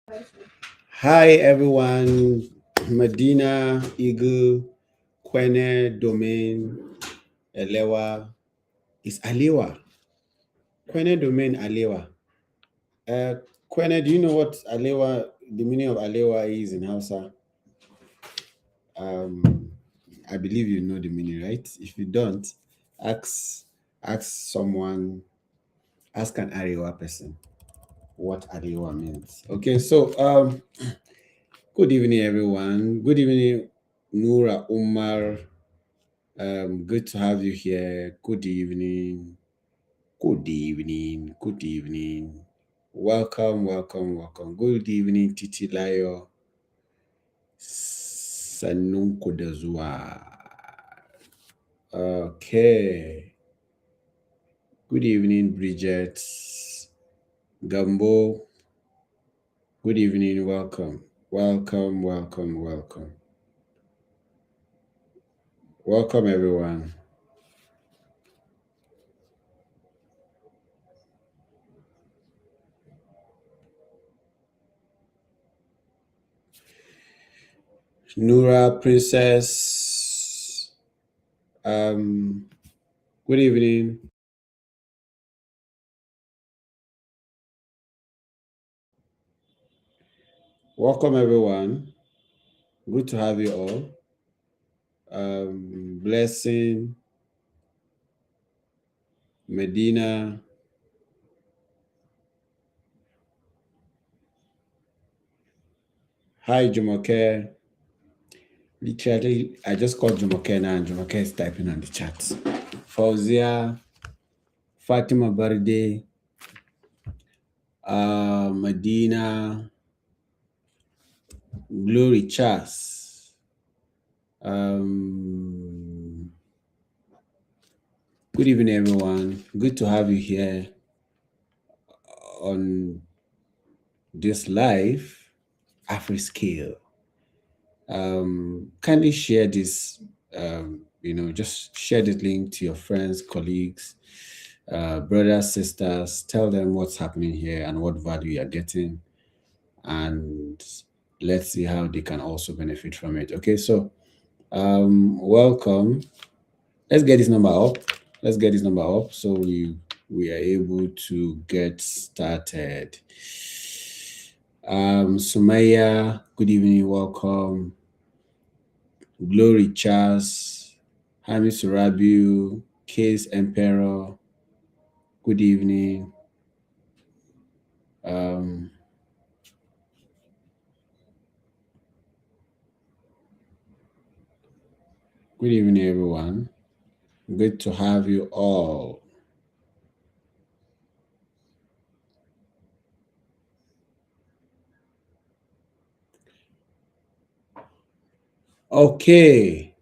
Hi everyone, Medina, Eagle, Kwene, Domain, Elewa. It's Alewa. Kwene, Domain, Alewa. Kwene, do you know what Alewa, the meaning of Alewa is in Hausa? Um, I believe you know the meaning, right? If you don't, ask ask someone, ask an Arewa person what Alewa means. Okay, so good evening everyone. Good evening, Nura Umar. Good to have you here. Good evening. Good evening. Good evening. Welcome, welcome, welcome. Good evening, Titi Layo. Sanun Kodazua. Okay. Good evening, Bridget. Gambo. Good evening. Welcome. Welcome, welcome, welcome. Welcome, everyone. Nura Princess. Good evening. Welcome, everyone. Good to have you all. Blessing, Medina. Hi, Jumoke. Literally, I just called Jumoke now, and Jumoke is typing on the chat. Fauzia, Fatima Barde, Medina, Glory Chas. Um, Good evening, everyone. Good to have you here on this live Afriscale. Kindly share this, just share this link to your friends, colleagues, brothers, sisters. Tell them what's happening here and what value you're getting, and let's see how they can also benefit from it. Okay, so welcome. Let's get this number up. Let's get this number up so we are able to get started. Sumaya, good evening, welcome. Glory Charles, Hamis Rabiu, Case Emperor, good evening. Um, Good evening, everyone. Good to have you all. Okay.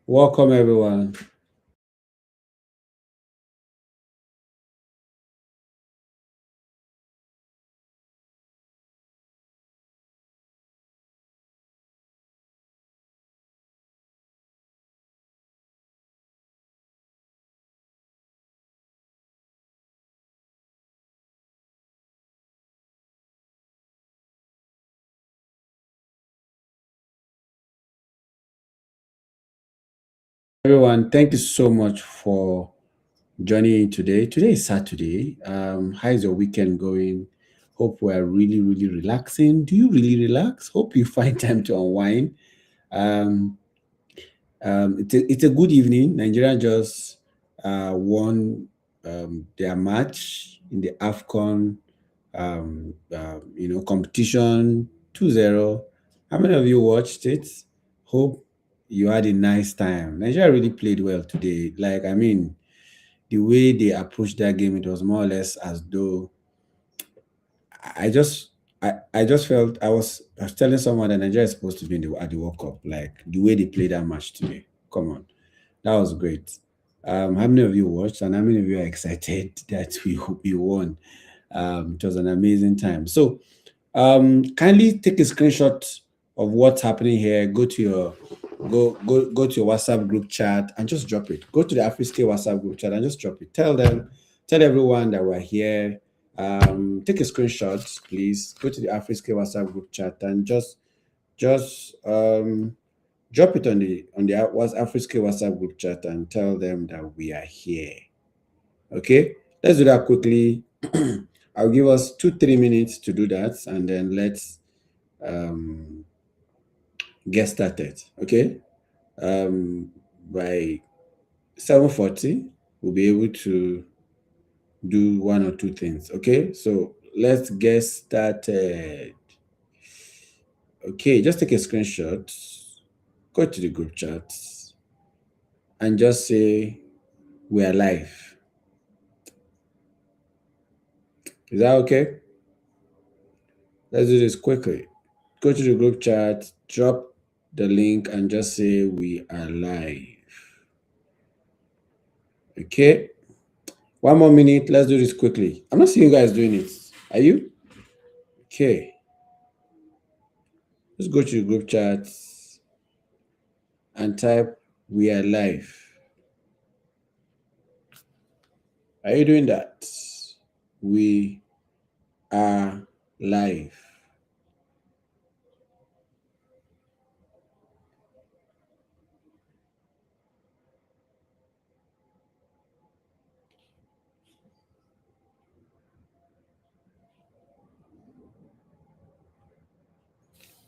Welcome, everyone. Everyone, thank you so much for joining in today. Today is Saturday. How is your weekend going? Hope we're really, really relaxing. Do you really relax? Hope you find time to unwind. Um, it's a good evening. Nigeria just won their match in the AFCON competition 2-0. How many of you watched it? Hope you had a nice time. Nigeria really played well today. Like, I mean, the way they approached that game, it was more or less as though I just I just felt I was telling someone that Nigeria is supposed to be at the World Cup. Like the way they played that match today. Come on. That was great. How many of you watched and how many of you are excited that we won? It was an amazing time. So kindly take a screenshot of what's happening here. Go to your WhatsApp group chat and just drop it. Go to the Afriscale WhatsApp group chat and just drop it. Tell them Tell everyone that we're here. Take a screenshot, please. Go to the Afriscale WhatsApp group chat and just drop it on the Afriscale WhatsApp group chat and tell them that we are here. Okay, let's do that quickly. I'll give us 2-3 minutes to do that, and then let's um, get started. Okay, by 7:40, we'll be able to do one or two things. Okay, so let's get started. Okay, just take a screenshot, go to the group chat, and just say we are live. Is that okay? Let's do this quickly. Go to the group chat, drop the link, and just say we are live. Okay, one more minute. Let's do this quickly. I'm not seeing you guys doing it. Are you? Okay, let's go to the group chat and type we are live. Are you doing that? We are live.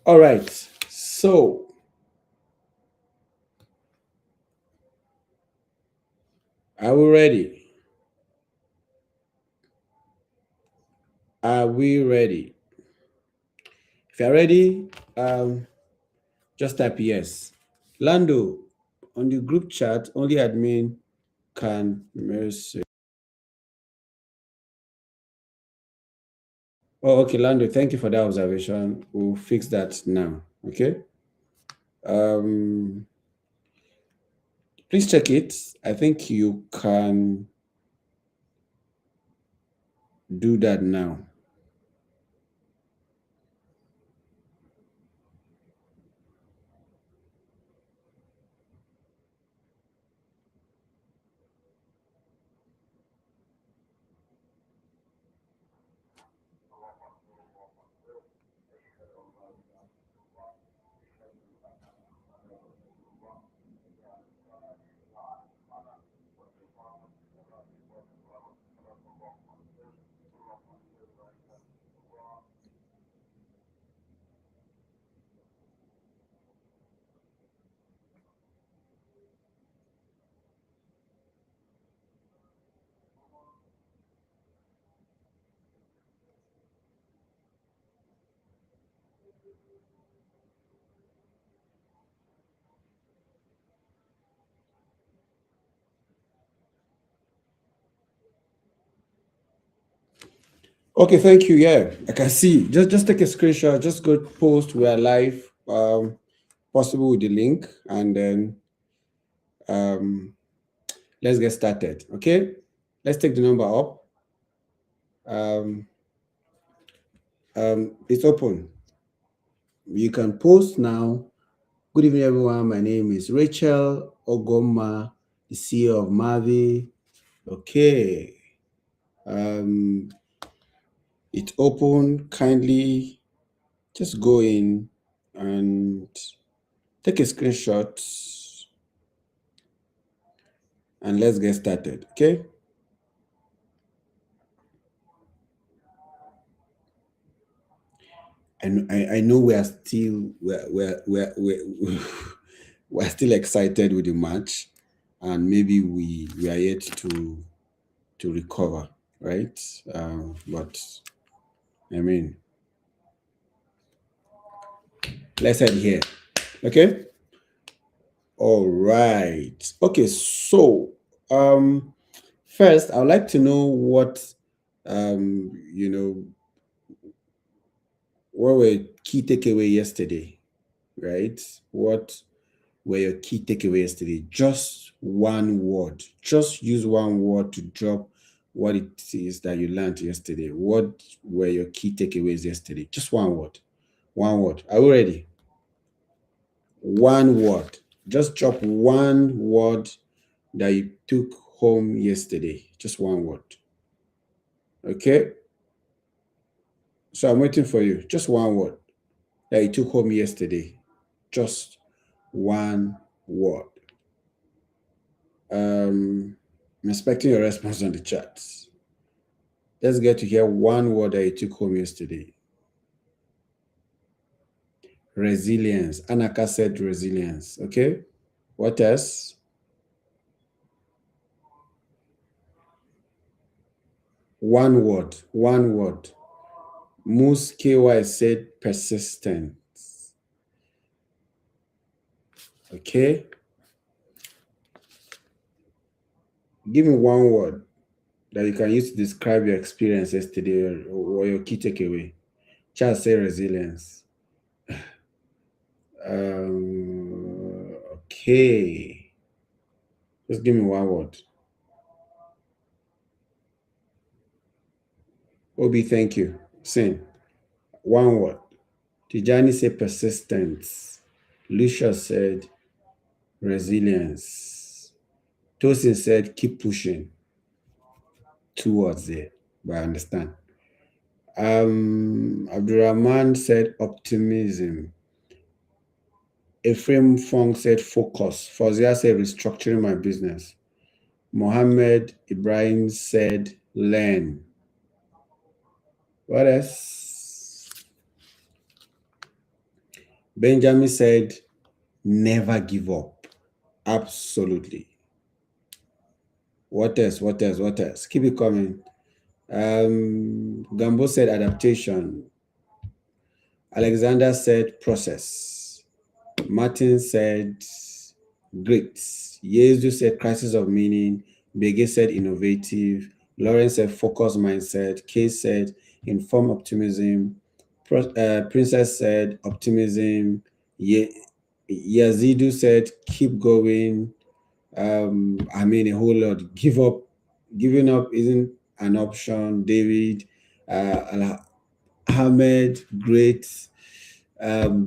All right. So, are we ready? Are we ready? If you're ready, just type yes. Lando, on the group chat, only admin can message. Oh, okay, Lando, thank you for that observation. We'll fix that now. Okay. Um, please check it. I think you can do that now. Okay, thank you. Yeah, I can see. Just take a screenshot. Just go post. We are live. Possible with the link, and then um, let's get started. Okay, let's take the number up. Um, it's open. You can post now. Good evening, everyone. My name is Rachel Ogoma, the CEO of Mavi. Okay. Um, it's open. Kindly just go in and take a screenshot and let's get started. Okay. And I know we are still we're we're still excited with the match, and maybe we are yet to recover, right? But I mean, let's head here. Okay. All right. Okay. So, first, I would like to know what, you know, what were key takeaway yesterday, right? What were your key takeaway yesterday? Just one word. Just use one word to drop what it is that you learned yesterday. What were your key takeaways yesterday? Just one word. One word. Are we ready? One word. Just drop one word that you took home yesterday. Just one word. Okay, so I'm waiting for you. Just one word that you took home yesterday. Just one word. I'm expecting your response on the chat. Let's get to hear one word that you took home yesterday. Resilience. Anaka said resilience. Okay. What else? One word. One word. Moose KY said persistent. Okay. Give me one word that you can use to describe your experience yesterday or your key takeaway. Just say resilience. Okay. Just give me one word. Obi, thank you. Sin. One word. Tijani said persistence. Lucia said resilience. Tosin said keep pushing. Two words there, but I understand. Abdurrahman said optimism. Ephraim Fong said focus. Fauziya said restructuring my business. Mohammed Ibrahim said learn. What else? Benjamin said never give up. Absolutely. What else? What else? What else? Keep it coming. Gambo said adaptation. Alexander said process. Martin said great. Yezu said crisis of meaning. Bege said innovative. Lawrence said focus mindset. Kay said inform optimism. Princess said optimism. Yazidu said keep going. I mean, a whole lot. Giving up isn't an option. David, Ahmed, great.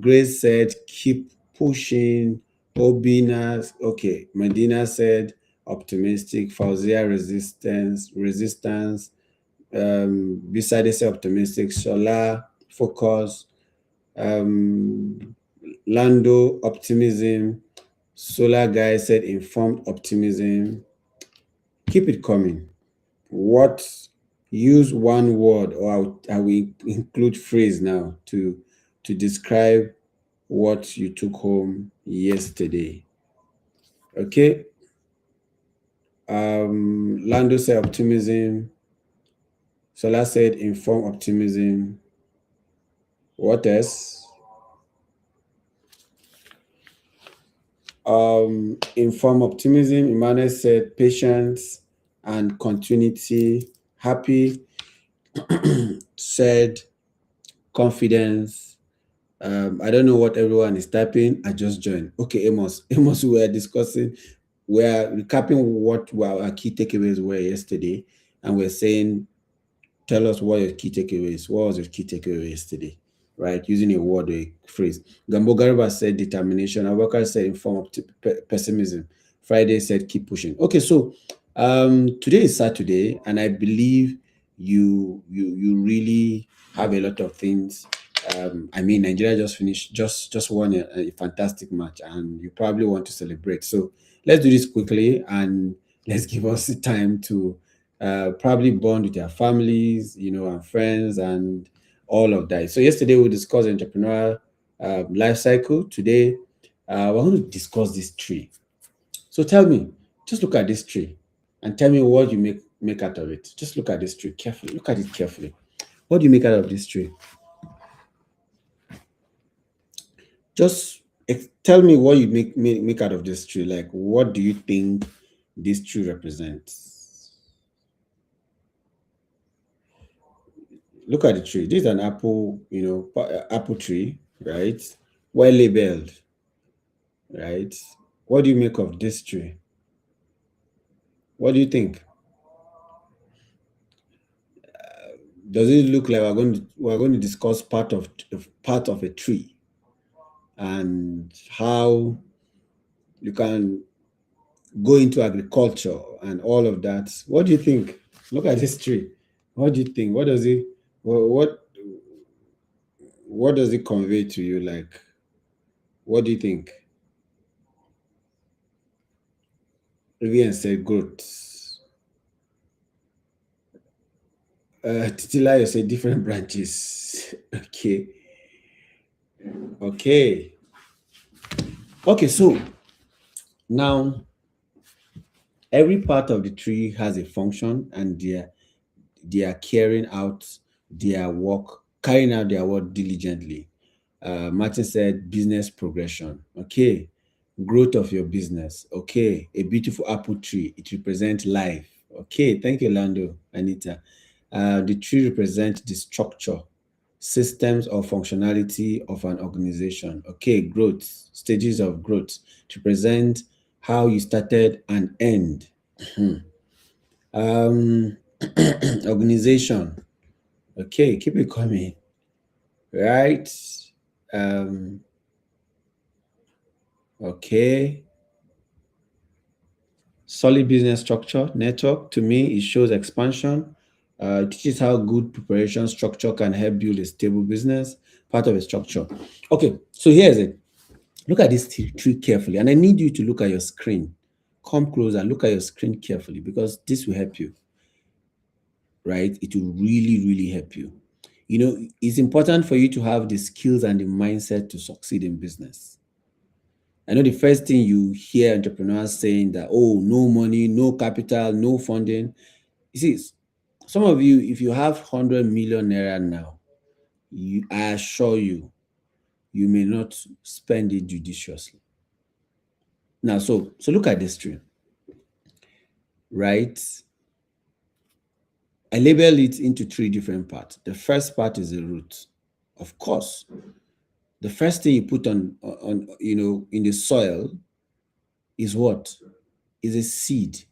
Grace said, keep pushing. Obina, okay. Medina said, optimistic. Fauzia, resistance. Beside said, optimistic. Shola, focus. Um, Lando, optimism. Solar guy said, informed optimism. Keep it coming. What use one word or I will include phrase now to describe what you took home yesterday. Okay. Lando said optimism. Sola said inform optimism. What else? Inform optimism. Emmanuel said patience and continuity. Happy said confidence. I don't know what everyone is typing. I just joined. Okay, Amos. Amos, we were discussing, we're recapping what our key takeaways were yesterday, and we're saying, tell us what your key takeaways. What was your key takeaway yesterday? Right, using a word or a phrase. Gambo Garba said determination. Abubakar said inform pessimism. Friday said keep pushing. Okay, so today is Saturday, and I believe you really have a lot of things. I mean, Nigeria just finished, just won a fantastic match, and you probably want to celebrate. So let's do this quickly, and let's give us the time to probably bond with their families, and friends, and all of that. So yesterday we discussed entrepreneurial life cycle. Today we're going to discuss this tree. So tell me, just look at this tree, and tell me what you make out of it. Just look at this tree carefully. Look at it carefully. What do you make out of this tree? Just tell me what you make out of this tree. Like, what do you think this tree represents? Look at the tree. This is an apple, apple tree, right? Well labeled, right? What do you make of this tree? What do you think? Does it look like we're going to discuss part of a tree and how you can go into agriculture and all of that? What do you think? Look at this tree. What do you think? What does it convey to you? Like, what do you think? Rivian said growth. Titilayo said different branches. Okay. Okay. Okay, so now every part of the tree has a function and they are carrying out their work diligently. Martin said business progression. Okay. Growth of your business. Okay. A beautiful apple tree. It represents life. Okay. Thank you, Lando, Anita. The tree represents the structure, systems or functionality of an organization. Okay. Growth, stages of growth to present how you started and end. um, Organization. Okay. Keep it coming. Right. Um, okay. Solid business structure, network. To me, it shows expansion. It teaches how good preparation structure can help build a stable business, part of a structure. Okay, so here's it. Look at this tree carefully, and I need you to look at your screen. Come closer, look at your screen carefully because this will help you, right? It will really, really help you. You know, it's important for you to have the skills and the mindset to succeed in business. I know the first thing you hear entrepreneurs saying that, oh, no money, no capital, no funding. You see, some of you, if you have 100 million naira now, I assure you, you may not spend it judiciously. Now, so look at this tree, right? I label it into three different parts. The first part is the root. Of course, the first thing you put on in the soil is what? Is a seed.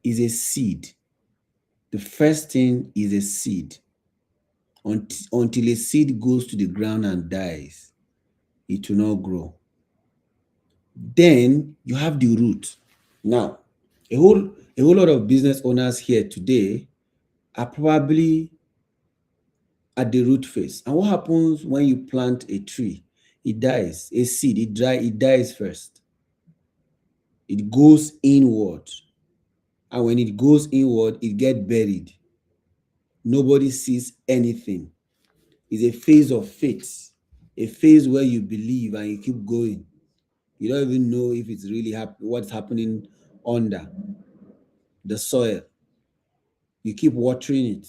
Is a seed. The first thing is a seed. Until a seed goes to the ground and dies, it will not grow. Then you have the root. Now, a whole lot of business owners here today are probably at the root phase. And what happens when you plant a tree? It dies. A seed, it dies first. It goes inward. And when it goes inward, it gets buried. Nobody sees anything. It's a phase of faith, a phase where you believe and you keep going. You don't even know if it's really what's happening under the soil. You keep watering it.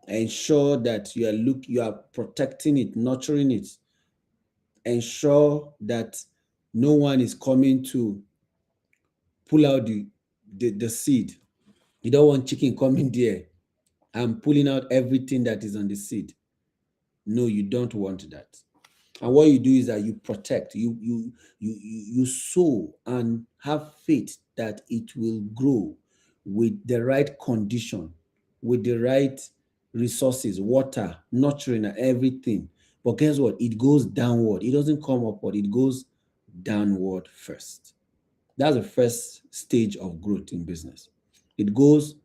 Ensure that you are protecting it, nurturing it. Ensure that no one is coming to pull out the seed. You don't want chicken coming there and pulling out everything that is on the seed. No, you don't want that. And what you do is that you protect, you sow and have faith that it will grow with the right condition, with the right resources, water, nurturing, and everything. But guess what? It goes downward. It doesn't come upward. It goes downward first. That's the first stage of growth in business. It goes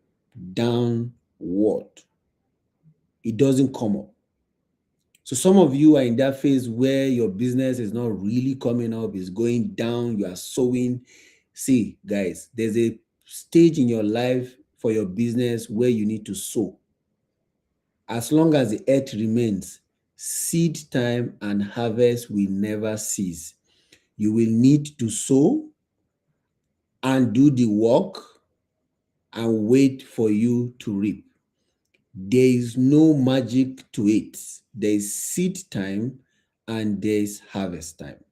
downward. It doesn't come up. So some of you are in that phase where your business is not really coming up, it's going down, you are sowing. See, guys, there's a stage in your life for your business where you need to sow. As long as the earth remains, seed time and harvest will never cease. You will need to sow and do the work and wait for you to reap. There is no magic to it. There is seed time and there is harvest time.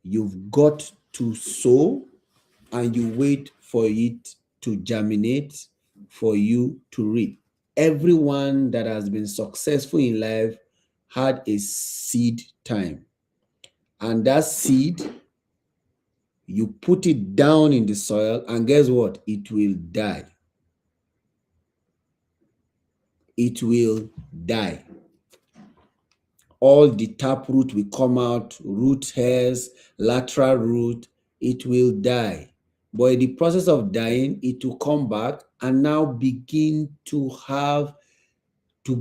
You've got to sow and you wait for it to germinate, for you to reap. Everyone that has been successful in life had a seed time. And that seed, you put it down in the soil, and guess what? It will die. It will die. All the tap root will come out, root hairs, lateral root, it will die. But in the process of dying, it will come back and now begin to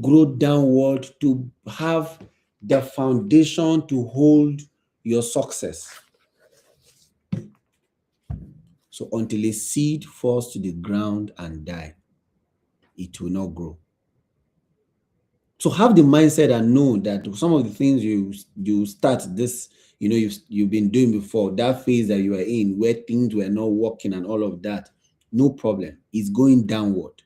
grow downward, to have the foundation to hold your success. So until a seed falls to the ground and die, it will not grow. So have the mindset and know that some of the things you start this, you've been doing before, that phase that you are in where things were not working and all of that, no problem. It's going downward.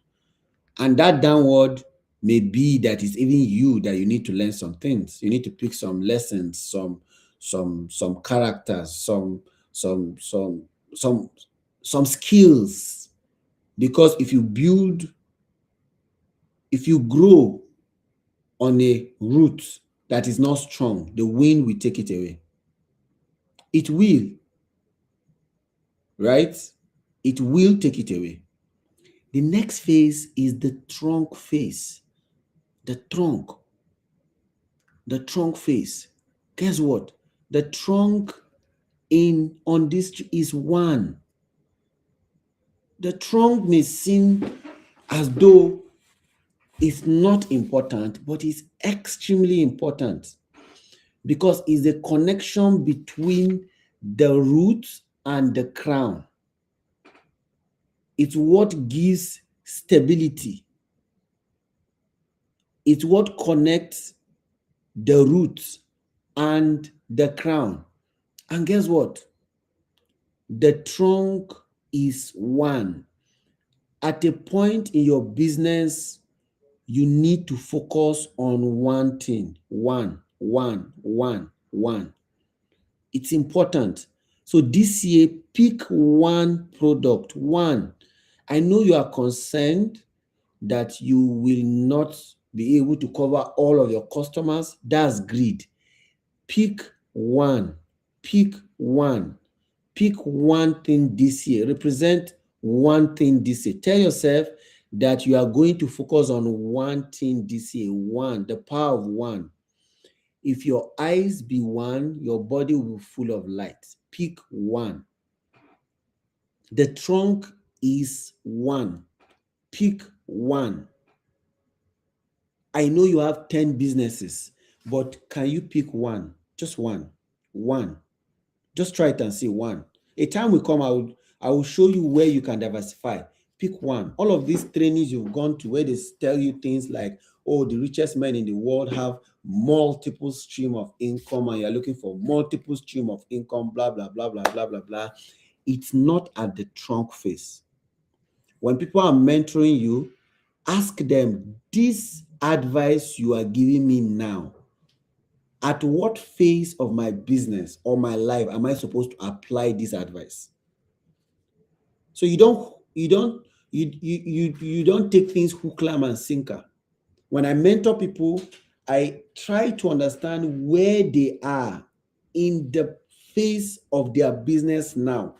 And that downward may be that it's even you that you need to learn some things. You need to pick some lessons, some characters, some skills. Because if you grow on a root that is not strong, the wind will take it away. It will, right? It will take it away. The next phase is the trunk phase. The trunk phase. Guess what? The trunk on this tree is one. The trunk may seem as though it's not important, but it's extremely important because it's the connection between the root and the crown. It's what gives stability. It's what connects the roots and the crown. And guess what? The trunk is one. At a point in your business, you need to focus on one thing. One. It's important. So this year, pick one product. One. I know you are concerned that you will not be able to cover all of your customers. That's greed. Pick one. Pick one. Pick one thing this year. Represent one thing this year. Tell yourself that you are going to focus on one thing this year. One. The power of one. If your eyes be one, your body will be full of light. Pick one. The trunk is one. Pick one. I know you have 10 businesses, but can you pick one? Just one. One. Just try it and see one. A time will come, I will show you where you can diversify. Pick one. All of these trainings you've gone to where they tell you things like, oh, the richest men in the world have multiple stream of income and you're looking for multiple stream of income, blah, blah, blah, blah, blah, blah, blah. It's not at the trunk phase. When people are mentoring you, ask them, this advice you are giving me now, at what phase of my business or my life am I supposed to apply this advice? So you don't take things hook, line, and sinker. When I mentor people, I try to understand where they are in the phase of their business now.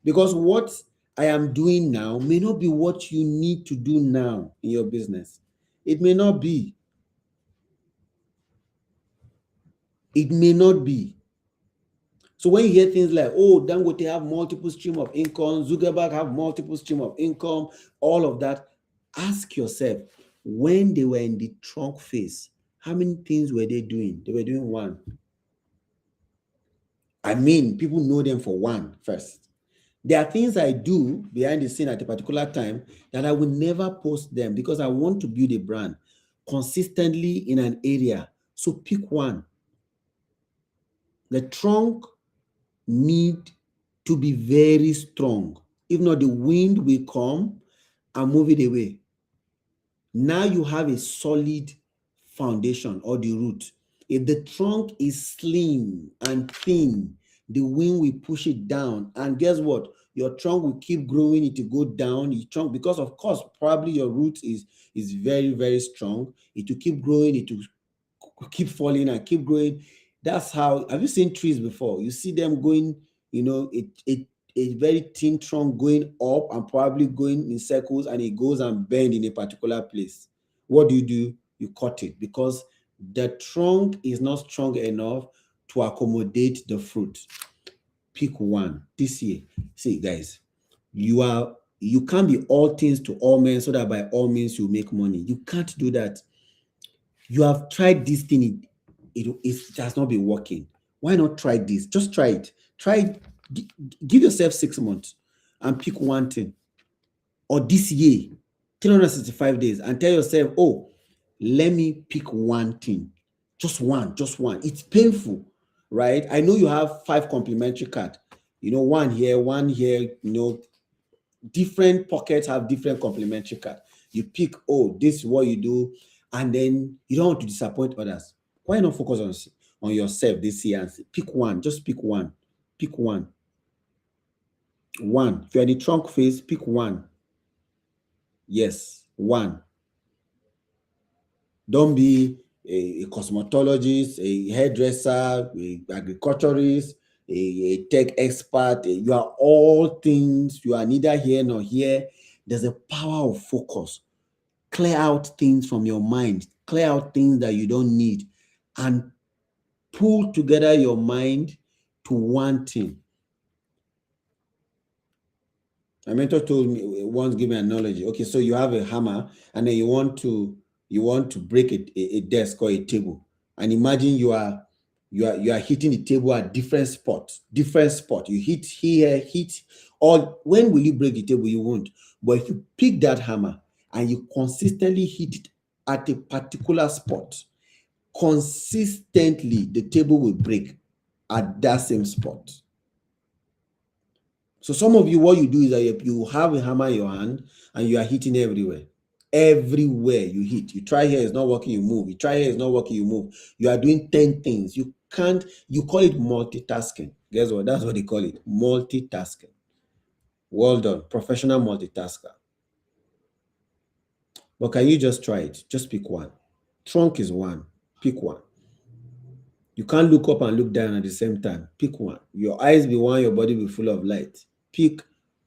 Because what I am doing now may not be what you need to do now in your business. It may not be. It may not be. So when you hear things like, oh, Dangote have multiple stream of income, Zuckerberg have multiple stream of income, all of that, ask yourself, when they were in the trunk phase, how many things were they doing? They were doing one. I mean, people know them for one first. There are things I do behind the scene at a particular time that I will never post them because I want to build a brand consistently in an area. So pick one. The trunk need to be very strong. If not, the wind will come and move it away. Now you have a solid foundation or the root. If the trunk is slim and thin, the wind will push it down. And guess what? Your trunk will keep growing, it will go down. Your trunk, because of course, probably your root is very, very strong. It will keep growing, it will keep falling and keep growing. That's how, have you seen trees before? You see them going, a very thin trunk going up and probably going in circles, and it goes and bend in a particular place. What do? You cut it because the trunk is not strong enough to accommodate the fruit. Pick one this year. See, guys, you can't be all things to all men so that by all means you make money. You can't do that. You have tried this thing, it has not been working. Why not try this? Just try it. Try it. Give yourself 6 months and pick one thing. Or this year, 365 days, and tell yourself, oh, let me pick one thing. Just one, just one. It's painful, right? I know you have 5 complimentary cards. One here, different pockets have different complimentary cards. You pick, oh, this is what you do, and then you don't want to disappoint others. Why not focus on yourself this year and pick one? Just pick one. Pick one. One. If you're the trunk phase, pick one. Yes, one. Don't be a cosmetologist, a hairdresser, a agriculturist, a tech expert. You are all things. You are neither here nor here. There's a power of focus. Clear out things from your mind. Clear out things that you don't need, and pull together your mind to one thing. My mentor told me once, give me an analogy. Okay, so you have a hammer, and then you want to break a desk or a table, and imagine you are hitting the table at different spots. You hit here, or when will you break the table? You won't. But if you pick that hammer and you consistently hit it at a particular spot, consistently the table will break at that same spot. So some of you, what you do is that you have a hammer in your hand and you are hitting everywhere. Everywhere you hit. You try here, it's not working, you move. You try here, it's not working, you move. You are doing 10 things. You call it multitasking. Guess what? That's what they call it. Multitasking. Well done. Professional multitasker. But can you just try it? Just pick one. Trunk is one. Pick one. You can't look up and look down at the same time. Pick one. Your eyes be one, your body be full of light. Pick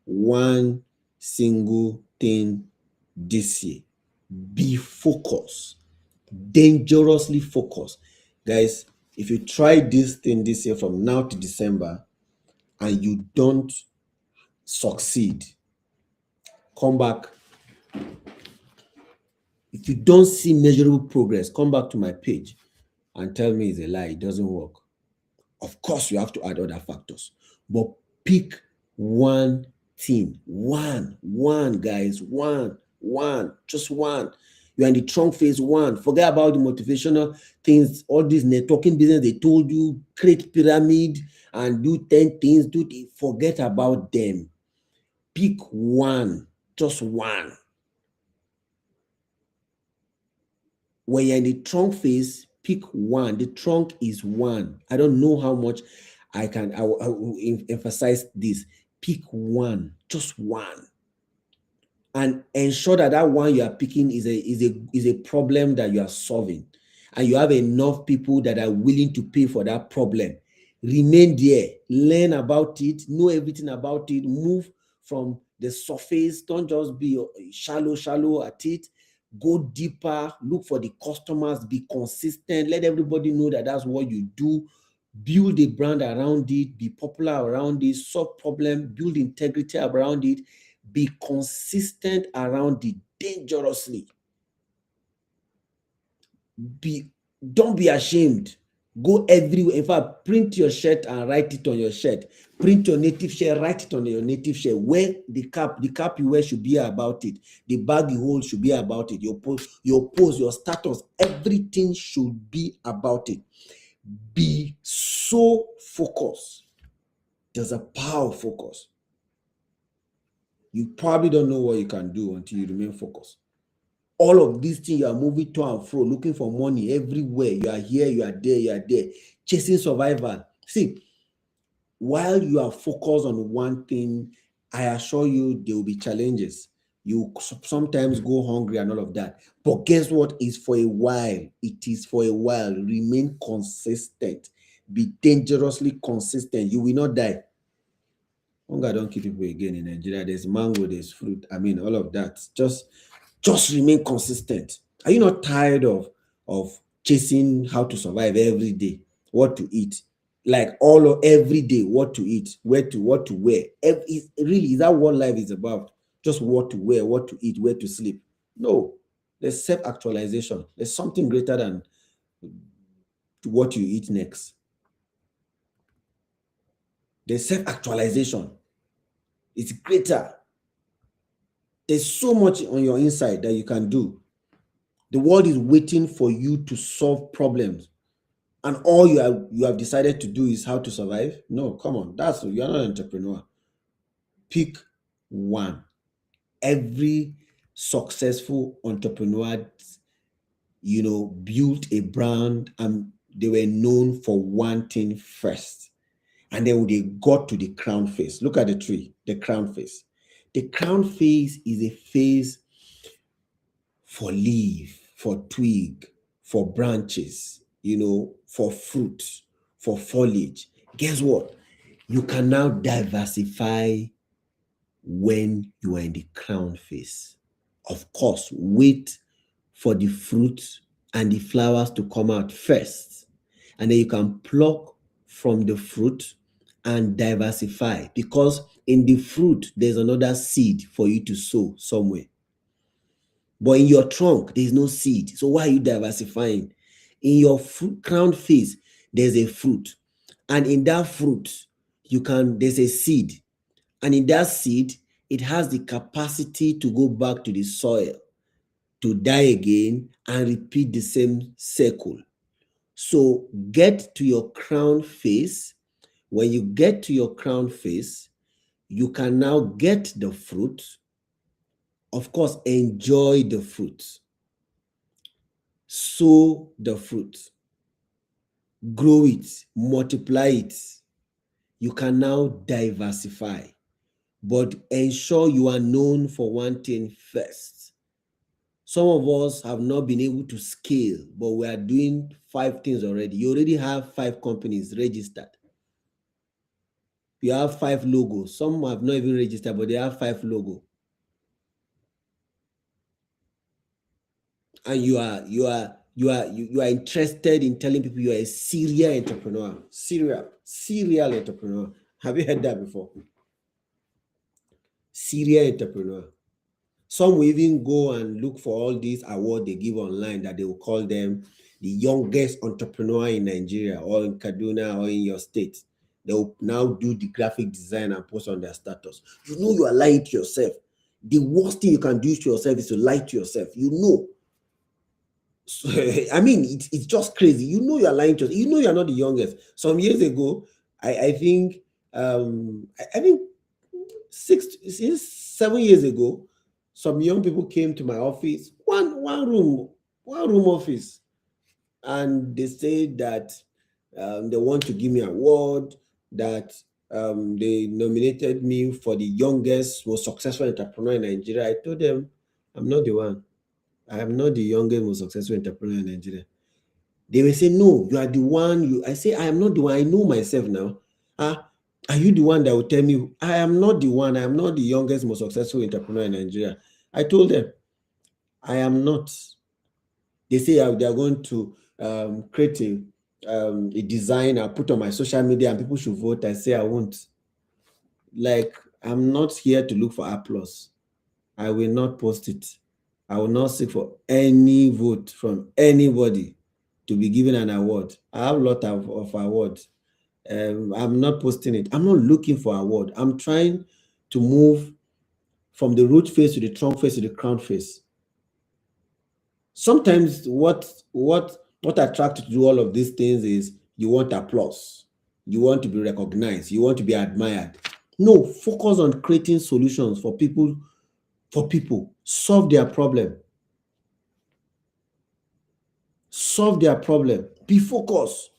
one single thing this year. Be focused. Dangerously focused. Guys, if you try this thing this year from now to December and you don't succeed, come back. If you don't see measurable progress, come back to my page and tell me it's a lie, it doesn't work. Of course, you have to add other factors, but pick one thing. One, guys, one, just one. You're in the trunk phase, one. Forget about the motivational things, all this networking business they told you, create pyramid and do 10 things, forget about them. Pick one, just one. When you're in the trunk phase, pick one. The trunk is one. I don't know how much I will emphasize this. Pick one, just one. And ensure that one you are picking is a problem that you are solving. And you have enough people that are willing to pay for that problem. Remain there, learn about it, know everything about it, move from the surface. Don't just be shallow at it. Go deeper, look for the customers, be consistent, let everybody know that that's what you do. Build a brand around it, be popular around it, solve problem, build integrity around it, be consistent around it dangerously. Don't be ashamed. Go everywhere. In fact, print your shirt and write it on your shirt. Print your native shirt, write it on your native shirt. Wear the cap you wear should be about it. The bag you hold should be about it. Your post, your status, everything should be about it. Be so focused. There's a power of focus. You probably don't know what you can do until you remain focused. All of these things, you are moving to and fro, looking for money everywhere. You are here, you are there, chasing survival. See, while you are focused on one thing, I assure you there will be challenges. You sometimes go hungry and all of that. But guess what? It's for a while. It is for a while. Remain consistent. Be dangerously consistent. You will not die. Hunger don't kill people again in Nigeria. There's mango, there's fruit. I mean, all of that. Just remain consistent. Are you not tired of chasing how to survive every day, what to eat? like all of every day, what to eat, where to what to wear. Really, is that what life is about? Just what to wear, what to eat, where to sleep? No, there's self-actualization. There's something greater than what you eat next. There's self-actualization. It's greater. There's so much on your inside that you can do. The world is waiting for you to solve problems, and all you have decided to do is how to survive. No, come on, you're not an entrepreneur. Pick one. Every successful entrepreneur, built a brand, and they were known for one thing first. And then they got to the crown phase. Look at the tree, the crown phase. The crown phase is a phase for leaf, for twig, for branches, for fruit, for foliage. Guess what? You can now diversify when you are in the crown phase. Of course, wait for the fruit and the flowers to come out first. And then you can pluck from the fruit and diversify, because in the fruit, there's another seed for you to sow somewhere. But in your trunk, there's no seed. So why are you diversifying? In your crown phase, there's a fruit. And in that fruit, there's a seed. And in that seed, it has the capacity to go back to the soil, to die again, and repeat the same cycle. So get to your crown phase. When you get to your crown phase, you can now get the fruit. Of course, enjoy the fruit. Sow the fruit. Grow it, multiply it. You can now diversify, but ensure you are known for one thing first. Some of us have not been able to scale, but we are doing 5 things already. You already have 5 companies registered. You have 5 logos. Some have not even registered, but they have 5 logos. And you are interested in telling people you are a serial entrepreneur. Serial entrepreneur. Have you heard that before? Serial entrepreneur. Some will even go and look for all these awards they give online, that they will call them the youngest entrepreneur in Nigeria or in Kaduna or in your state. They will now do the graphic design and post on their status. You are lying to yourself. The worst thing you can do to yourself is to lie to yourself. So, I mean, it's just crazy. You are lying to yourself. You are not the youngest. Some years ago, I think I think 7 years ago, some young people came to my office, one room office, and they said that they want to give me an award, that they nominated me for the youngest, most successful entrepreneur in Nigeria. I told them, I'm not the one. I am not the youngest, most successful entrepreneur in Nigeria. They will say, no, you are the one. I say, I am not the one. I know myself now. Are you the one that will tell me I am not the one? I am not the youngest, most successful entrepreneur in Nigeria. I told them, I am not. They say they are going to create a design I put on my social media and people should vote. I say I won't. Like, I'm not here to look for applause. I will not post it. I will not seek for any vote from anybody to be given an award. I have a lot of awards. I'm not posting it. I'm not looking for award. I'm trying to move from the root phase to the trunk phase to the crown phase. Sometimes what attracts you to do all of these things is you want applause. You want to be recognized. You want to be admired. No, focus on creating solutions for people. Solve their problem. Be focused.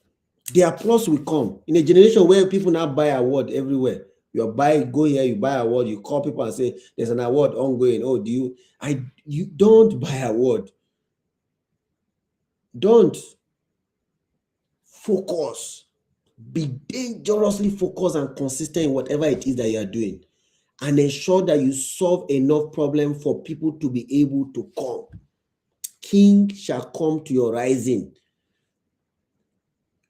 The applause will come. In a generation where people now buy award everywhere, go here, you buy award, you call people and say there's an award ongoing. Oh, you don't buy award. Don't. Focus. Be dangerously focused and consistent in whatever it is that you are doing, and ensure that you solve enough problem for people to be able to come. King shall come to your rising.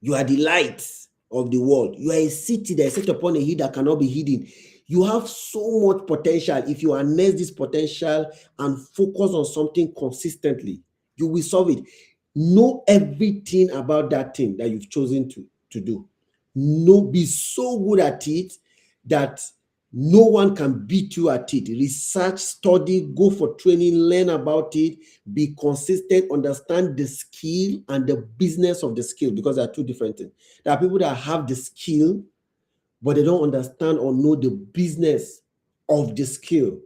You are the light of the world. You are a city that is set upon a hill that cannot be hidden. You have so much potential. If you harness this potential and focus on something consistently, you will solve it. Know everything about that thing that you've chosen to do. Know, be so good at it that no one can beat you at it. Research, study, go for training, learn about it, be consistent, understand the skill and the business of the skill, because there are two different things. There are people that have the skill, but they don't understand or know the business of the skill.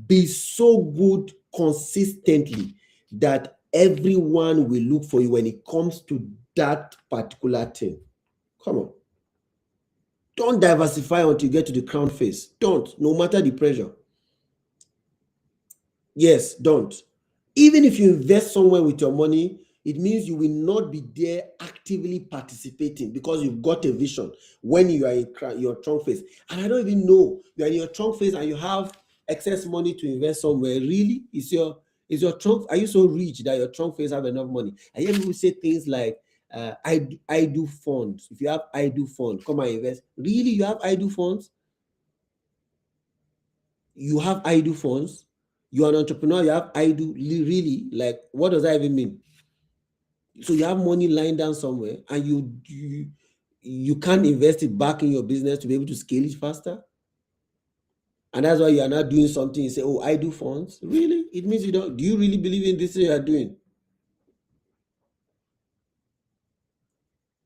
Be so good consistently that everyone will look for you when it comes to that particular thing. Come on. Don't diversify until you get to the crown phase. Don't, no matter the pressure. Yes, don't. Even if you invest somewhere with your money, it means you will not be there actively participating because you've got a vision when you are in your trunk phase. And I don't even know, you are in your trunk phase and you have excess money to invest somewhere. Really? Is your trunk, are you so rich that your trunk phase have enough money? I hear people say things like, I do funds. If you have I do fund, come and invest. Really? You have I do funds? You have idle funds, you're an entrepreneur, you have idle, really, like, what does that even mean? So you have money lying down somewhere and you can't invest it back in your business to be able to scale it faster, and that's why you are not doing something. You say, oh, idle funds, really? It means you don't, do you really believe in this thing you are doing?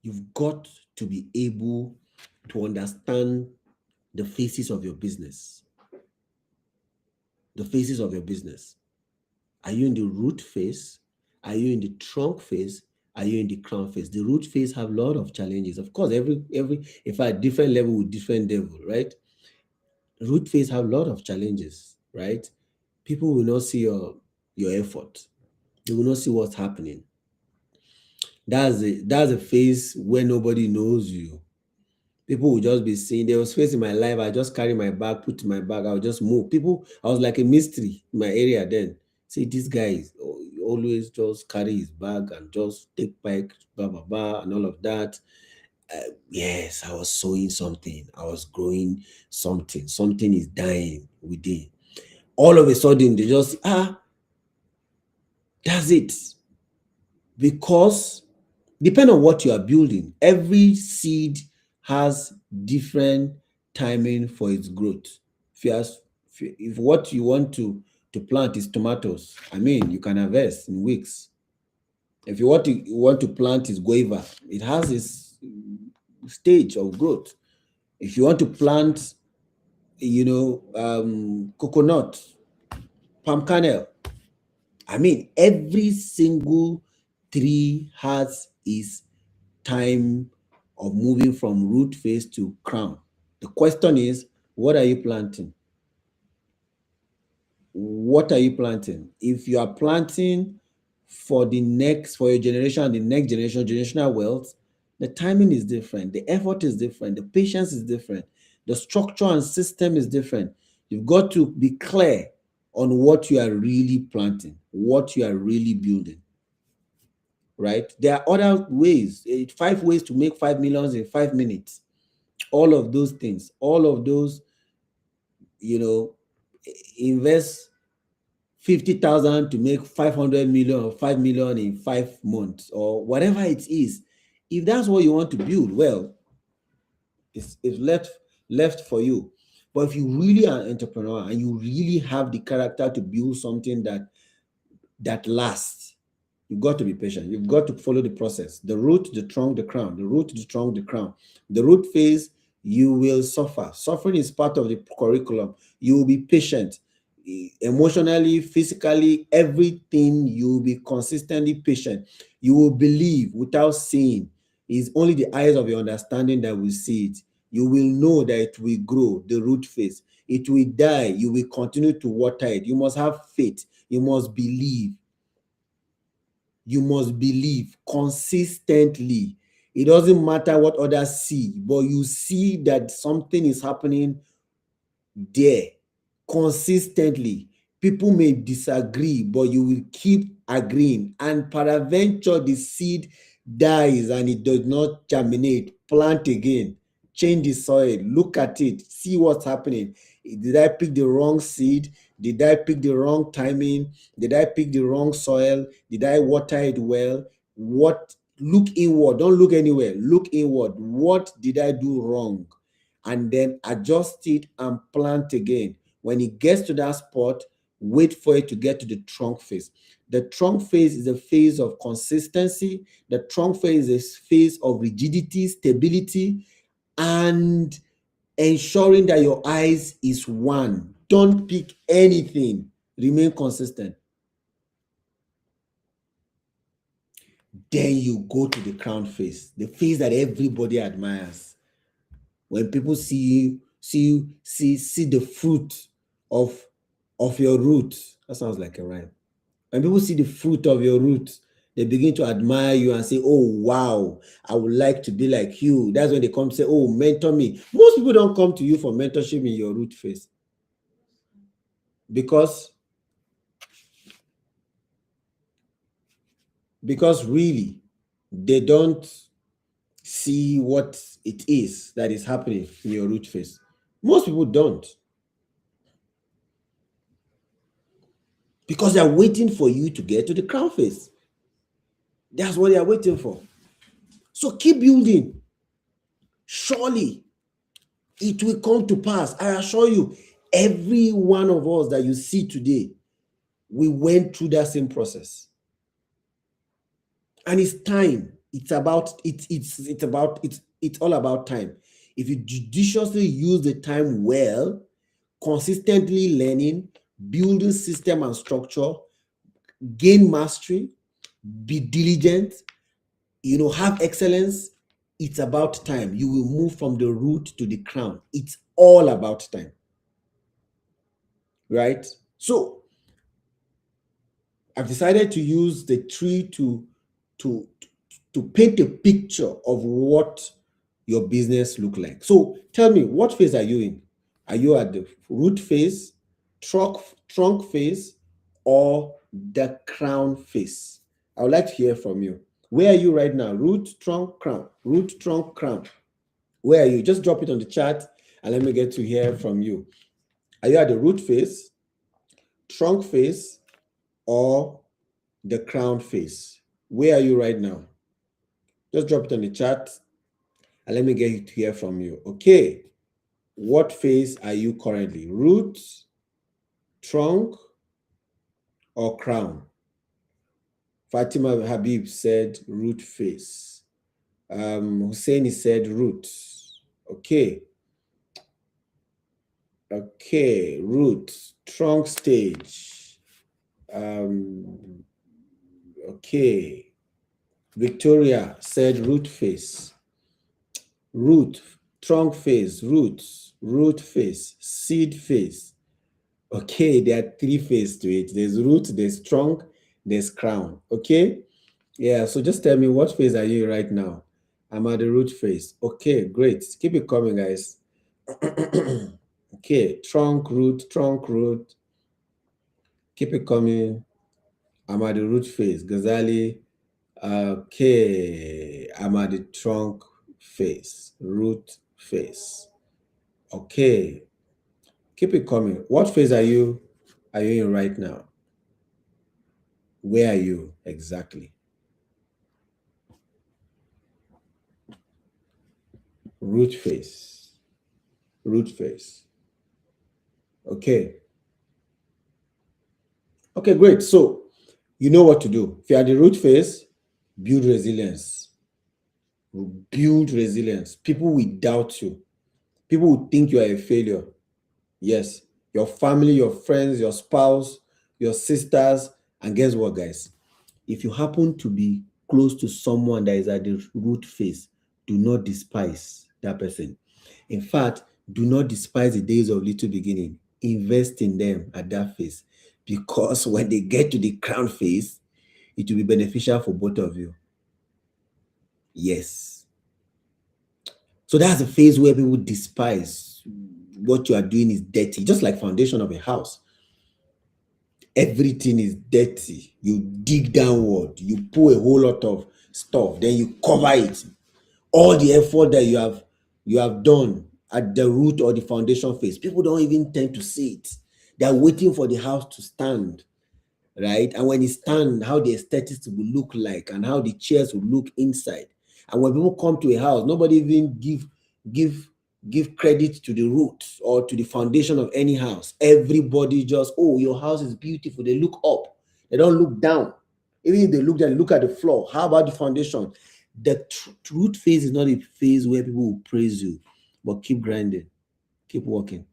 You've got to be able to understand the phases of your business. The phases of your business. Are you in the root phase? Are you in the trunk phase? Are you in the crown phase? The root phase have a lot of challenges. Of course, every if at different level with different devil, right? Root phase have a lot of challenges, right? People will not see your effort. They will not see what's happening. That's a phase where nobody knows you. People will just be seeing. There was phase in my life. I just carry my bag, put in my bag. I would just move. People, I was like a mystery in my area then. See, this guy is always just carry his bag and just take bike, blah blah blah, and all of that. Yes, I was sowing something. I was growing something. Something is dying within. All of a sudden, they just that's it. Because depending on what you are building, every seed has different timing for its growth. If you ask, if what you want to plant is tomatoes, I mean, you can harvest in weeks. If you want to plant is guava, it has its stage of growth. If you want to plant, coconut, palm kernel, I mean, every single tree has its time of moving from root phase to crown. The question is, what are you planting? What are you planting? If you are planting for your generation, the next generation, generational wealth, the timing is different, the effort is different, the patience is different, the structure and system is different. You've got to be clear on what you are really planting, what you are really building. Right? There are other ways, 5 ways to make 5 millions in 5 minutes. All of those things, all of those, you know, invest 50,000 to make 500 million or 5 million in 5 months or whatever it is. If that's what you want to build, well, it's left for you. But if you really are an entrepreneur and you really have the character to build something that lasts, you've got to be patient. You've got to follow the process. The root, the trunk, the crown. The root, the trunk, the crown. The root phase, you will suffer. Suffering is part of the curriculum. You will be patient. Emotionally, physically, everything, you will be consistently patient. You will believe without seeing. It's only the eyes of your understanding that will see it. You will know that it will grow, the root phase. It will die. You will continue to water it. You must have faith. You must believe. You must believe consistently. It doesn't matter what others see, but you see that something is happening there consistently. People may disagree, but you will keep agreeing, and peradventure the seed dies and it does not germinate, plant again, change the soil, look at it, see what's happening. Did I pick the wrong seed? Did I pick the wrong timing? Did I pick the wrong soil? Did I water it well? What Look inward, don't look anywhere. Look inward. What did I do wrong? And then adjust it and plant again. When it gets to that spot, wait for it to get to the trunk phase. The trunk phase is a phase of consistency. The trunk phase is a phase of rigidity, stability, and ensuring that your eyes is one. Don't pick anything. Remain consistent. Then you go to the crown phase, the phase that everybody admires. When people see the fruit of your root. That sounds like a rhyme. When people see the fruit of your root, they begin to admire you and say, oh, wow, I would like to be like you. That's when they come to say, oh, mentor me. Most people don't come to you for mentorship in your root phase because really, they don't see what it is that is happening in your root phase. Most people don't. Because they are waiting for you to get to the crown phase. That's what they are waiting for. So keep building. Surely it will come to pass. I assure you, every one of us that you see today, we went through that same process. And it's time. It's all about time. If you judiciously use the time well, consistently learning, building system and structure, gain mastery, be diligent, have excellence, it's about time. You will move from the root to the crown. It's all about time. Right? So I've decided to use the tree to paint a picture of what your business look like. So tell me, what phase are you in? Are you at the root phase, trunk phase, or the crown phase? I would like to hear from you. Where are you right now? Root, trunk, crown. Root, trunk, crown. Where are you? Just drop it on the chat and let me get to hear from you. Are you at the root phase, trunk phase, or the crown phase? Where are you right now? Just drop it on the chat and let me get to hear from you. Okay. What phase are you currently? Root, trunk, or crown? Fatima Habib said root phase. Husseini said root. Okay. Okay, root, trunk stage. Okay. Victoria said root phase. Root, trunk phase, roots, root phase, seed phase. Okay, there are 3 phases to it. There's root, there's trunk, there's crown. Okay? Yeah, so just tell me, what phase are you right now? I'm at the root phase. Okay, great. Keep it coming, guys. Okay, trunk, root, trunk, root. Keep it coming. I'm at the root phase. Ghazali. Okay, I'm at the trunk phase, root phase. Okay, keep it coming. What phase are you in right now? Where are you exactly? Root phase. Root phase. Okay. Okay, great. So you know what to do. If you're at the root phase, build resilience. Build resilience. People will doubt you. People will think you are a failure. Yes. Your family, your friends, your spouse, your sisters. And guess what, guys? If you happen to be close to someone that is at the root phase, do not despise that person. In fact, do not despise the days of little beginning. Invest in them at that phase, because when they get to the crown phase, it will be beneficial for both of you. Yes. So that's the phase where people despise what you are doing is dirty, just like foundation of a house. Everything is dirty. You dig downward, you pour a whole lot of stuff, then you cover it. All the effort that you have done at the root or the foundation phase, people don't even tend to see it. They're waiting for the house to stand, right? And when it stands, how the aesthetics will look like and how the chairs will look inside. And when people come to a house, nobody even give give credit to the roots or to the foundation of any house. Everybody just, oh, your house is beautiful. They look up, they don't look down. Even if they look down, look at the floor. How about the foundation? The root phase is not a phase where people will praise you, but keep grinding, keep working.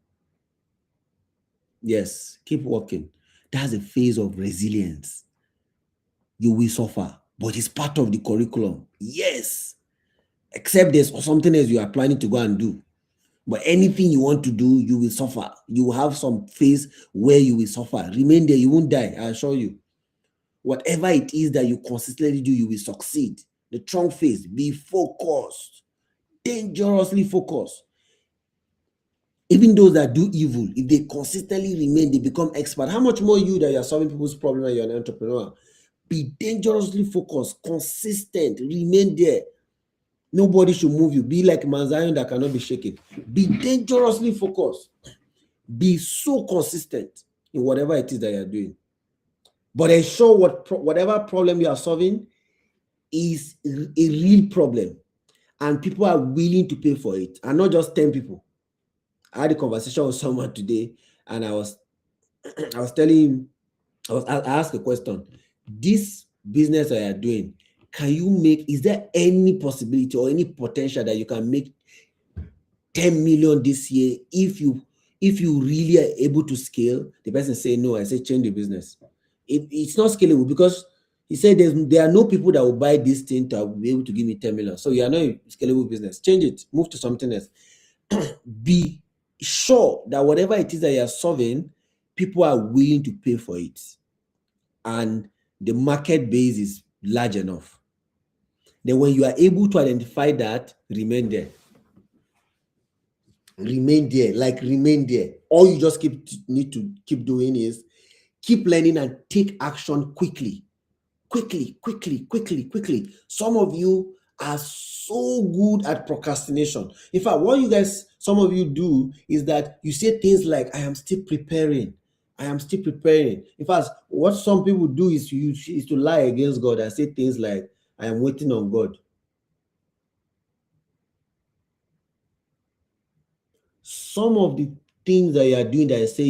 Yes, keep working. That's a phase of resilience. You will suffer, but it's part of the curriculum. Yes, except there's something else you are planning to go and do. But anything you want to do, you will suffer. You will have some phase where you will suffer. Remain there, you won't die, I assure you. Whatever it is that you consistently do, you will succeed. The strong phase, be focused, dangerously focused. Even those that do evil, if they consistently remain, they become expert. How much more you that you are solving people's problem and you're an entrepreneur? Be dangerously focused, consistent, remain there. Nobody should move you. Be like Mount Zion that cannot be shaken. Be dangerously focused. Be so consistent in whatever it is that you're doing. But ensure whatever problem you are solving is a real problem and people are willing to pay for it, and not just 10 people. I had a conversation with someone today and I was telling him, I asked a question. This business that you're doing, is there any possibility or any potential that you can make 10 million this year if you really are able to scale? The person say no. I say change the business. It's not scalable because he said there are no people that will buy this thing to be able to give me 10 million. So you are not a scalable business. Change it. Move to something else. Be sure that whatever it is that you are solving, people are willing to pay for it. And the market base is large enough. Then when you are able to identify that, remain there. Remain there, like remain there. All you just need to keep doing is keep learning and take action quickly. Quickly. Some of you are so good at procrastination. In fact, some of you do is that you say things like, I am still preparing. In fact, what some people do is to lie against God and say things like, I am waiting on God. Some of the things that you are doing that you say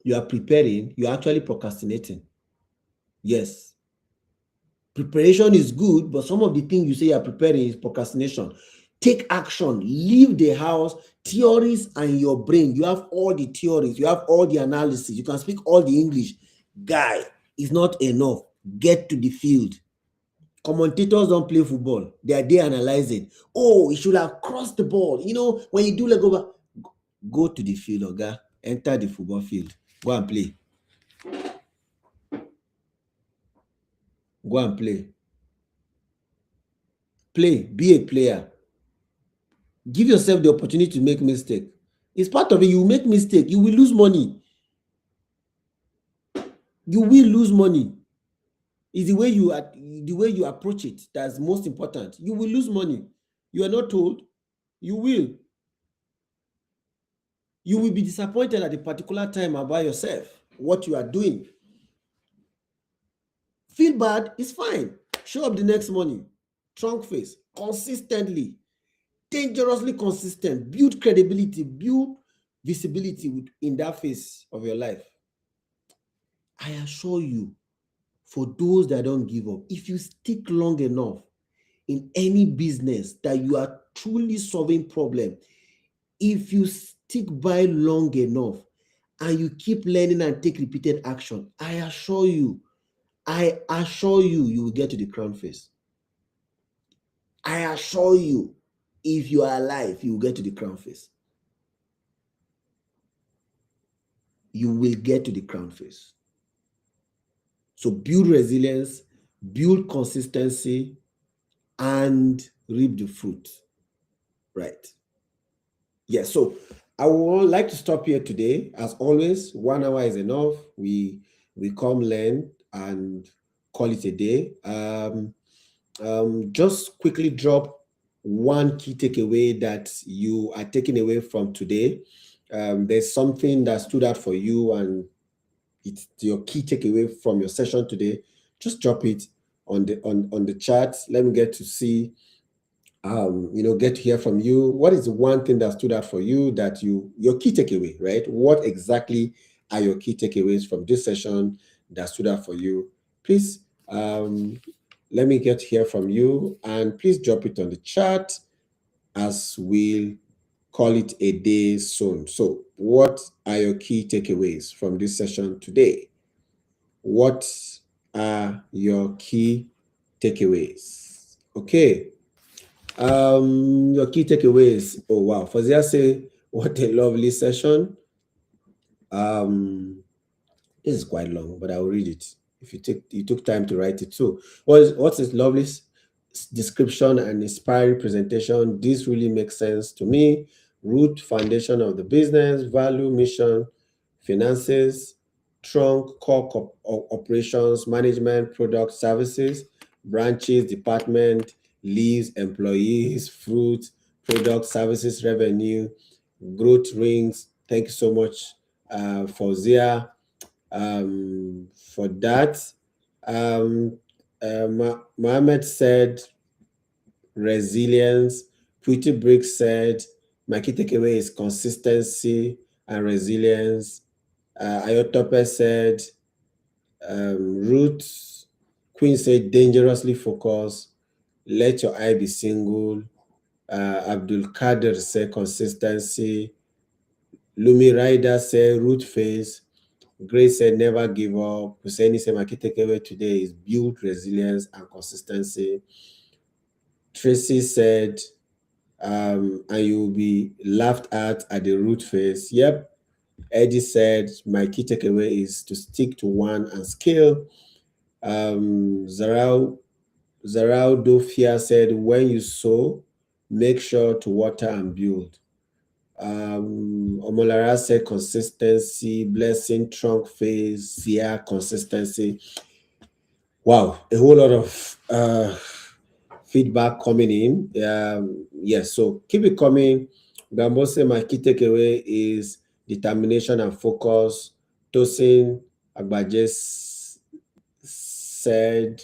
you are preparing, you're actually procrastinating. Yes. Preparation is good, but some of the things you say you are preparing is procrastination. Take action. Leave the house. Theories and your brain. You have all the theories. You have all the analysis. You can speak all the English. Guy, is not enough. Get to the field. Commentators don't play football. They are there analyzing. Oh, he should have crossed the ball. When you do leg over, go to the field, okay? Enter the football field. Go and play. Go and play. Play. Be a player. Give yourself the opportunity to make mistake. It's part of it. You make mistake. You will lose money. You will lose money. It's the way you approach it that's most important. You will lose money. You are not told. You will. You will be disappointed at a particular time about yourself, what you are doing. Feel bad, it's fine. Show up the next morning. Trunk face. Consistently. Dangerously consistent. Build credibility. Build visibility in that phase of your life. I assure you, for those that don't give up, if you stick long enough in any business that you are truly solving problem, if you stick by long enough and you keep learning and take repeated action, I assure you, you will get to the crown phase. I assure you, if you are alive, you will get to the crown phase. You will get to the crown phase. So build resilience, build consistency, and reap the fruit. Right. Yeah, so I would like to stop here today. As always, 1 hour is enough. We come learn and call it a day. Just quickly drop one key takeaway that you are taking away from today. There's something that stood out for you and it's your key takeaway from your session today. Just drop it on the chat. Let me get to see, get to hear from you. What is the one thing that stood out for you that your key takeaway, right? What exactly are your key takeaways from this session that stood out for you? Please, let me get to hear from you, and please drop it on the chat as we'll call it a day soon. So, what are your key takeaways from this session today? What are your key takeaways? Okay. Your key takeaways. Oh wow, Fazia say, what a lovely session. Um, this is quite long, but I'll read it. If you took time to write it too. What's this lovely description and inspiring presentation? This really makes sense to me. Root foundation of the business, value, mission, finances, trunk, core operations, management, product, services, branches, department, leaves, employees, fruit, product, services, revenue, growth rings. Thank you so much, Fauzia, for that. Um, Mohammed said resilience. Pretty Brick said my key takeaway is consistency and resilience. Ayotope said roots. Queen said dangerously focus. Let your eye be single. Abdul Kader said consistency. Lumi Rider said root phase. Grace said never give up. Husseini said my key takeaway today is build resilience and consistency. Tracy said, and you will be laughed at the root phase. Yep. Eddie said, my key takeaway is to stick to one and scale. Zarau Dofia said, when you sow, make sure to water and build. Omolara said consistency, blessing, trunk phase, yeah, consistency. Wow, a whole lot of feedback coming in. Yes, so keep it coming. Gambo say my key takeaway is determination and focus. Tosin Agbaje said,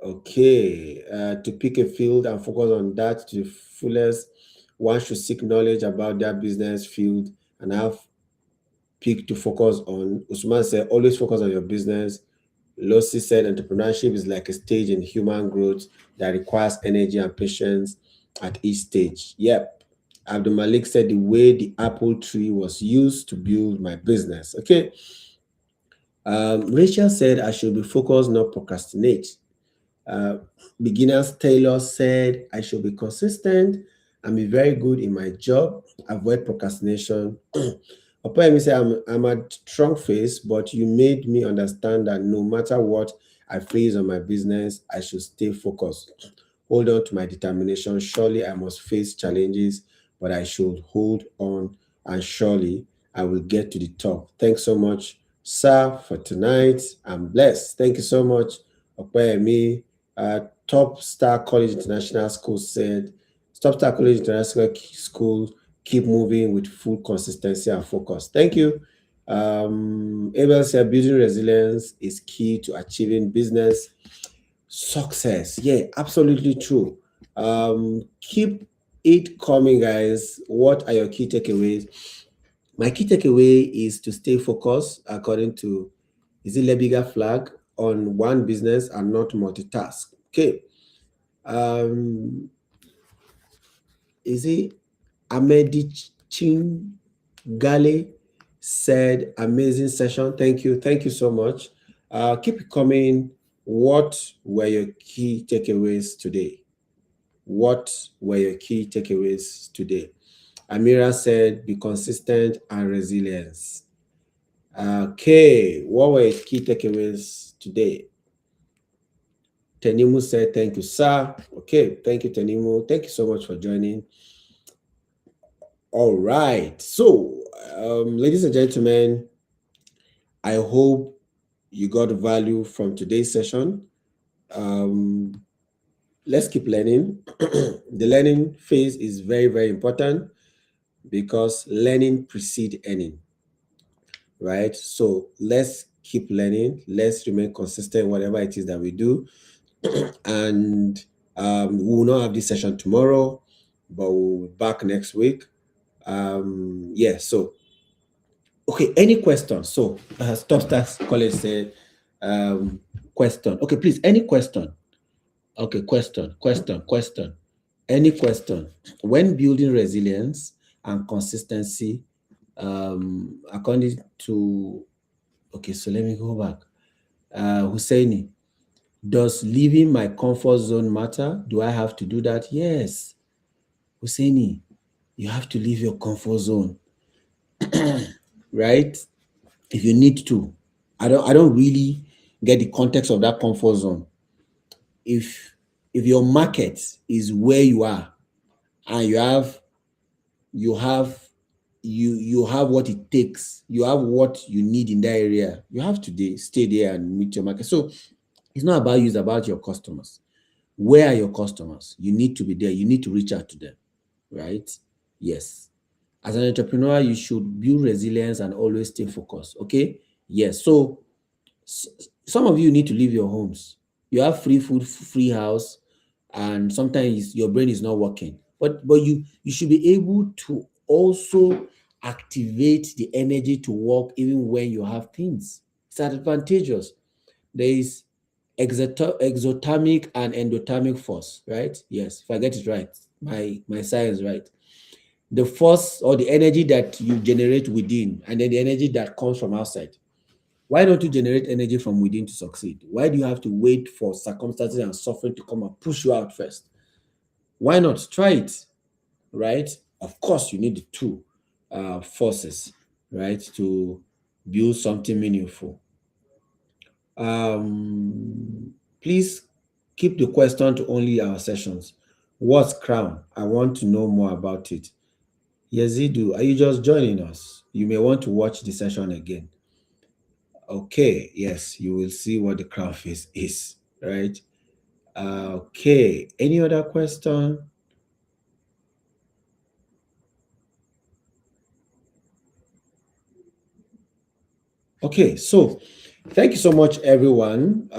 okay, to pick a field and focus on that to the fullest. One should seek knowledge about their business field and have pick to focus on. Usman said, always focus on your business. Losi said, entrepreneurship is like a stage in human growth that requires energy and patience at each stage. Yep. Abdul Malik said, the way the apple tree was used to build my business. Okay. Rachel said, I should be focused, not procrastinate. Uh, Beginners Taylor said, I should be consistent and be very good in my job, avoid procrastination. Opeyemi said, I'm a strong face, but you made me understand that no matter what I face on my business, I should stay focused. Hold on to my determination. Surely I must face challenges, but I should hold on and surely I will get to the top. Thanks so much, sir, for tonight. I'm blessed. Thank you so much, Opeyemi. Top Star College International School said, Top Star College International School, keep moving with full consistency and focus. Thank you. Abel said, building resilience is key to achieving business success. Yeah, absolutely true. Keep it coming, guys. What are your key takeaways? My key takeaway is to stay focused, according to is it Lebiga flag, on one business and not multitask. Okay. Um, is it Amedi Gale said, amazing session. Thank you. Thank you so much. Keep it coming. What were your key takeaways today? What were your key takeaways today? Amira said, be consistent and resilience. Okay, what were your key takeaways today? Tenimu said, thank you, sir. Okay, thank you, Tenimu. Thank you so much for joining. All right. So, ladies and gentlemen, I hope you got value from today's session. Um, let's keep learning. The learning phase is very, very important because learning precedes earning, right? So let's keep learning. Let's remain consistent, whatever it is that we do. And we will not have this session tomorrow, but we'll be back next week. Yeah, so okay, any questions? So Top Stars College said, question. Okay, please, any question? Okay, question. Any question? When building resilience and consistency, according to, okay, so let me go back. Husseini, does leaving my comfort zone matter? Do I have to do that? Yes. Husseini, you have to leave your comfort zone, right? If you need to. I don't really get the context of that comfort zone. If your market is where you are and you have you have what it takes, you have what you need in that area, you have to stay there and meet your market. So it's not about you, it's about your customers. Where are your customers? You need to be there, you need to reach out to them, right? Yes. As an entrepreneur, you should build resilience and always stay focused. Okay. Yes. So some of you need to leave your homes. You have free food, free house, and sometimes your brain is not working. But you should be able to also activate the energy to work even when you have things. It's advantageous. There is exothermic and endothermic force, right? Yes, if I get it right, my science right. The force or the energy that you generate within, and then the energy that comes from outside. Why don't you generate energy from within to succeed? Why do you have to wait for circumstances and suffering to come and push you out first? Why not try it, right? Of course, you need the two forces, right, to build something meaningful. Please keep the question to only our sessions. What's crown? I want to know more about it. Yazidu, are you just joining us? You may want to watch the session again. Okay, yes, you will see what the crown face is, right? Okay, any other question? Okay, so thank you so much, everyone.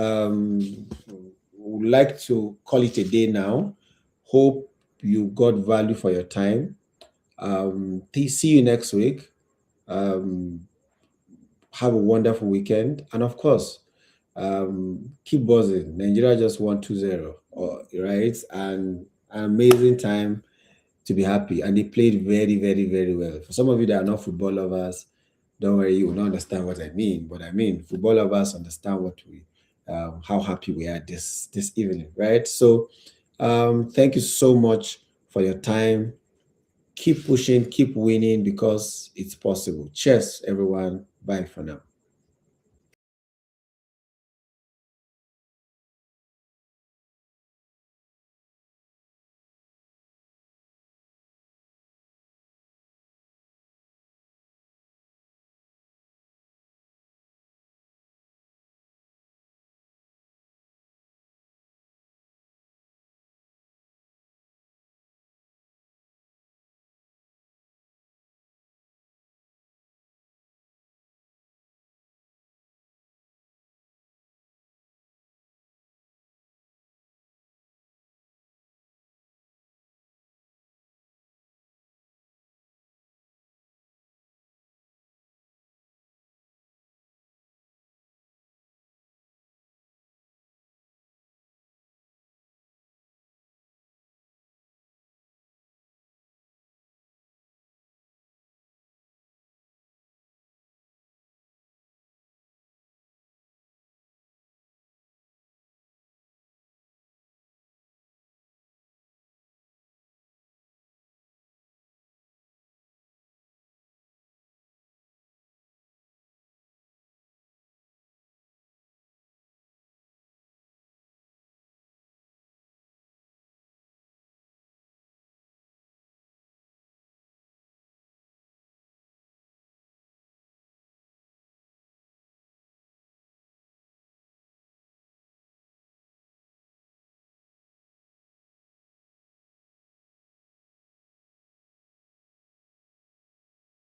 Would like to call it a day now. Hope you got value for your time. See you next week. Um, have a wonderful weekend, and of course, keep buzzing. Nigeria just won 2-0, right? And an amazing time to be happy. And they played very, very, very well. For some of you that are not football lovers, don't worry, you will not understand what I mean. But I mean, football lovers understand how happy we are this evening, right? So, thank you so much for your time. Keep pushing, keep winning because it's possible. Cheers, everyone. Bye for now.